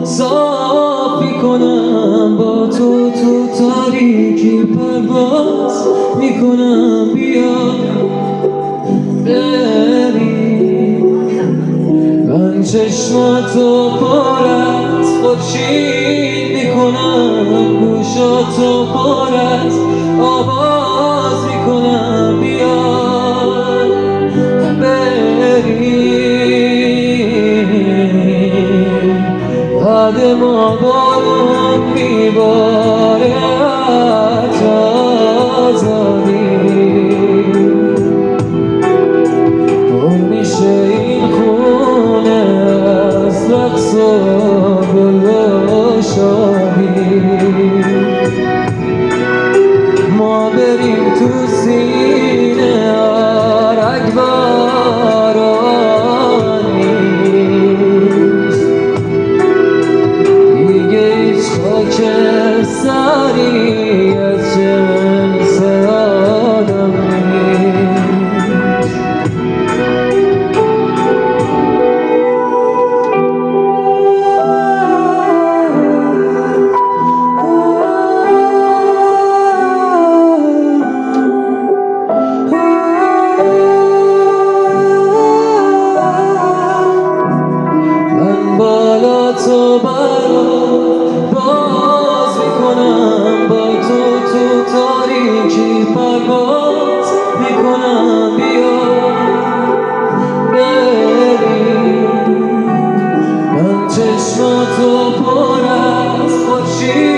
صاف میکنم با تو تاریکی پرواز میکنم بیا بری من چشماتو پر از خورشید میکنم گوشاتو پر از آواز میکنم بیا بری بعد ما بارون میباره از آزادی پر میشه این خونه از رقص و گل و شادی ما بریم تو سینه رگباران نیست دیگه هیچ خاک سری از جنس آدم نیست بالا تو باز میکنم با تو تاریکی پرواز میکنم بیا بری من چشماتو پر از خورشید